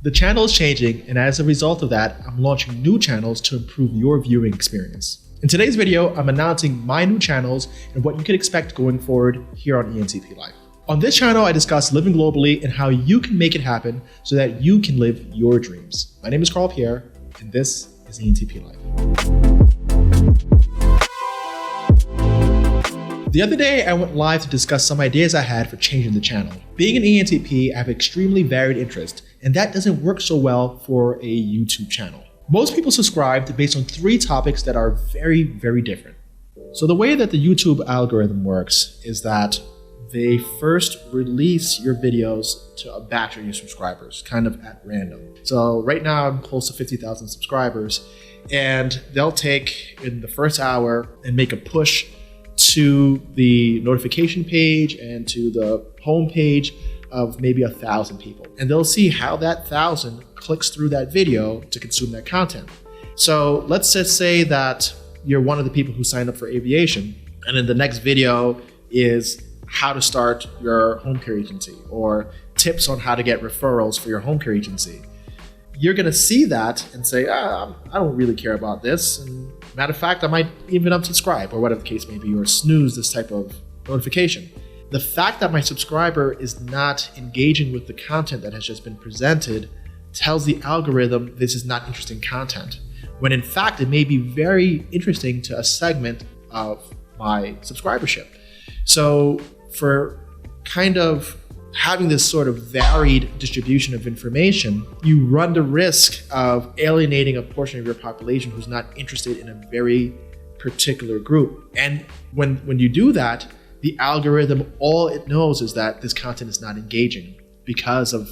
The channel is changing, and as a result of that, I'm launching new channels to improve your viewing experience. In today's video, I'm announcing my new channels and what you can expect going forward here on ENTP Life. On this channel, I discuss living globally and how you can make it happen so that you can live your dreams. My name is Carl Pierre, and this is ENTP Life. The other day, I went live to discuss some ideas I had for changing the channel. Being an ENTP, I have extremely varied interests, and that doesn't work so well for a YouTube channel. Most people subscribed based on 3 topics that are very, very different. So the way that the YouTube algorithm works is that they first release your videos to a batch of your subscribers, kind of at random. So right now I'm close to 50,000 subscribers, and they'll take in the first hour and make a push to the notification page and to the home page of maybe 1,000 people. And they'll see how that 1,000 clicks through that video to consume that content. So let's just say that you're one of the people who signed up for aviation, and then the next video is how to start your home care agency or tips on how to get referrals for your home care agency. You're gonna see that and say, I don't really care about this. And matter of fact, I might even unsubscribe or whatever the case may be, or snooze this type of notification. The fact that my subscriber is not engaging with the content that has just been presented tells the algorithm this is not interesting content, when in fact it may be very interesting to a segment of my subscribership. So for kind of having this sort of varied distribution of information, you run the risk of alienating a portion of your population who's not interested in a very particular group. And when you do that, the algorithm, all it knows is that this content is not engaging because of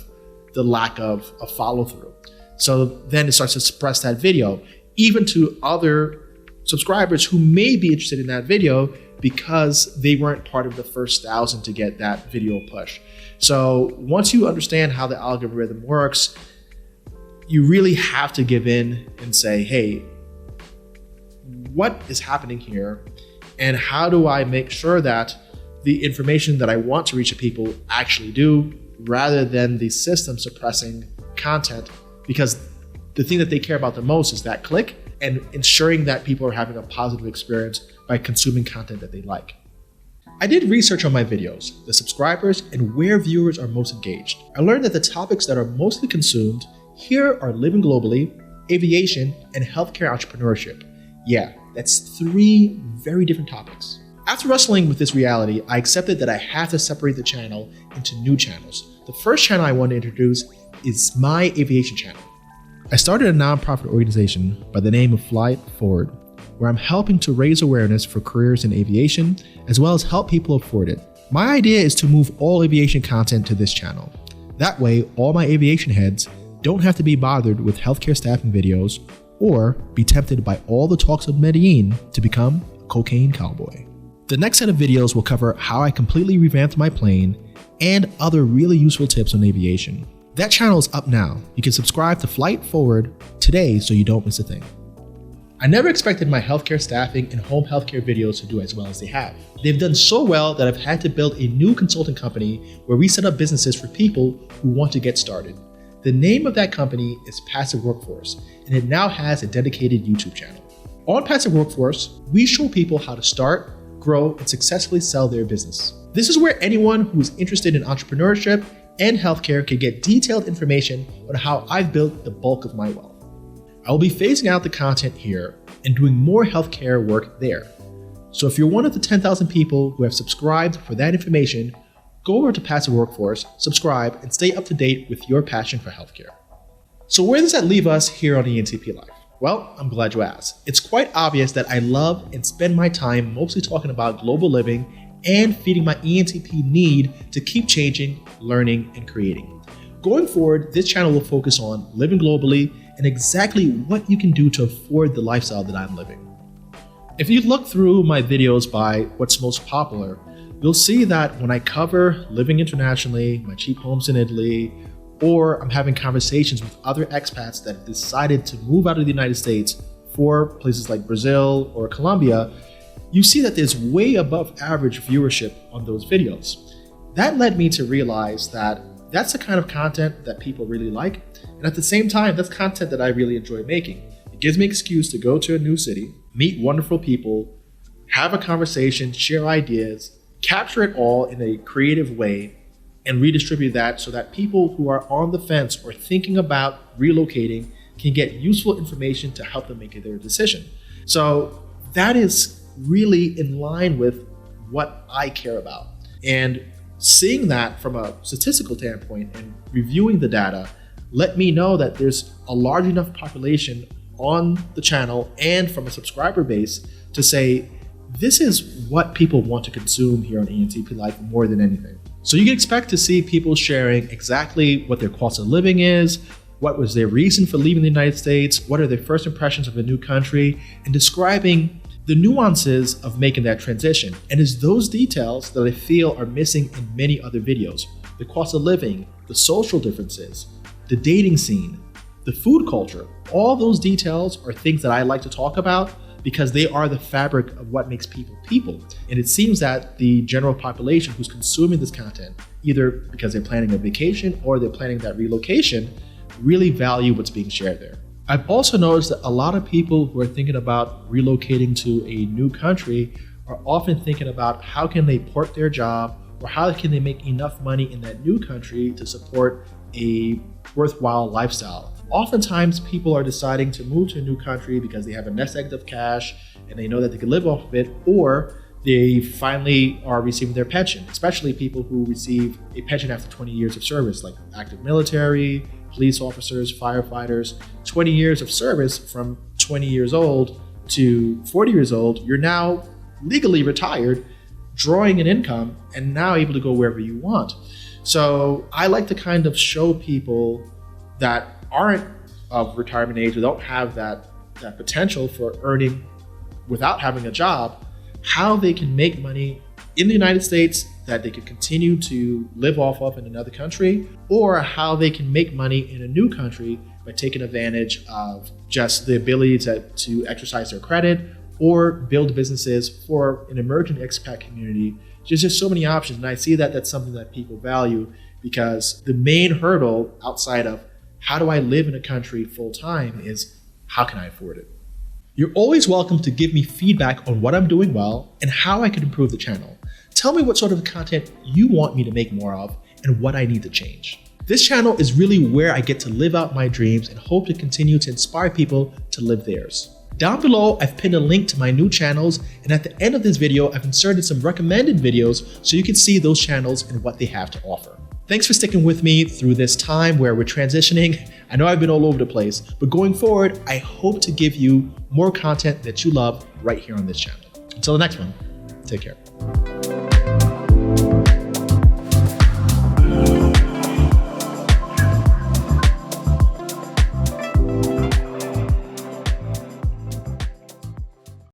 the lack of a follow-through. So then it starts to suppress that video, even to other subscribers who may be interested in that video because they weren't part of the first 1,000 to get that video push. So once you understand how the algorithm works, you really have to give in and say, hey, what is happening here? And how do I make sure that the information that I want to reach the people actually do, rather than the system suppressing content? Because the thing that they care about the most is that click and ensuring that people are having a positive experience by consuming content that they like. I did research on my videos, the subscribers, and where viewers are most engaged. I learned that the topics that are mostly consumed here are living globally, aviation, and healthcare entrepreneurship. Yeah, that's 3 very different topics. After wrestling with this reality, I accepted that I have to separate the channel into new channels. The first channel I want to introduce is my aviation channel. I started a nonprofit organization by the name of Flight Forward, where I'm helping to raise awareness for careers in aviation, as well as help people afford it. My idea is to move all aviation content to this channel. That way, all my aviation heads don't have to be bothered with healthcare staffing videos or be tempted by all the talks of Medellin to become a cocaine cowboy. The next set of videos will cover how I completely revamped my plane and other really useful tips on aviation. That channel is up now. You can subscribe to Flight Forward today so you don't miss a thing. I never expected my healthcare staffing and home healthcare videos to do as well as they have. They've done so well that I've had to build a new consulting company where we set up businesses for people who want to get started. The name of that company is Passive Workforce, and it now has a dedicated YouTube channel. On Passive Workforce, we show people how to start, grow, and successfully sell their business. This is where anyone who is interested in entrepreneurship and healthcare can get detailed information on how I've built the bulk of my wealth. I will be phasing out the content here and doing more healthcare work there. So if you're one of the 10,000 people who have subscribed for that information, go over to Passive Workforce, subscribe, and stay up to date with your passion for healthcare. So where does that leave us here on ENTP Life? Well, I'm glad you asked. It's quite obvious that I love and spend my time mostly talking about global living and feeding my ENTP need to keep changing, learning, and creating. Going forward, this channel will focus on living globally and exactly what you can do to afford the lifestyle that I'm living. If you look through my videos by what's most popular, you'll see that when I cover living internationally, my cheap homes in Italy, or I'm having conversations with other expats that have decided to move out of the United States for places like Brazil or Colombia, you see that there's way above average viewership on those videos. That led me to realize that That's the kind of content that people really like. And at the same time, that's content that I really enjoy making. It gives me an excuse to go to a new city, meet wonderful people, have a conversation, share ideas, capture it all in a creative way, and redistribute that so that people who are on the fence or thinking about relocating can get useful information to help them make their decision. So that is really in line with what I care about. And seeing that from a statistical standpoint and reviewing the data let me know that there's a large enough population on the channel and from a subscriber base to say, this is what people want to consume here on ENTP Life more than anything. So you can expect to see people sharing exactly what their cost of living is, what was their reason for leaving the United States, what are their first impressions of a new country, and describing the nuances of making that transition. And it's those details that I feel are missing in many other videos. The cost of living, the social differences, the dating scene, the food culture, all those details are things that I like to talk about because they are the fabric of what makes people people. And it seems that the general population who's consuming this content, either because they're planning a vacation or they're planning that relocation, really value what's being shared there. I've also noticed that a lot of people who are thinking about relocating to a new country are often thinking about how can they port their job or how can they make enough money in that new country to support a worthwhile lifestyle. Oftentimes people are deciding to move to a new country because they have a nest egg of cash and they know that they can live off of it, or they finally are receiving their pension, especially people who receive a pension after 20 years of service, like active military, police officers, firefighters. 20 years of service from 20 years old to 40 years old, you're now legally retired, drawing an income, and now able to go wherever you want. So I like to kind of show people that aren't of retirement age, or don't have that potential for earning without having a job, how they can make money in the United States that they could continue to live off of in another country, or how they can make money in a new country by taking advantage of just the ability to exercise their credit or build businesses for an emerging expat community. There's just so many options, and I see that that's something that people value, because the main hurdle outside of how do I live in a country full time is how can I afford it? You're always welcome to give me feedback on what I'm doing well and how I could improve the channel. Tell me what sort of content you want me to make more of and what I need to change. This channel is really where I get to live out my dreams and hope to continue to inspire people to live theirs. Down below, I've pinned a link to my new channels, and at the end of this video, I've inserted some recommended videos so you can see those channels and what they have to offer. Thanks for sticking with me through this time where we're transitioning. I know I've been all over the place, but going forward, I hope to give you more content that you love right here on this channel. Until the next one, take care.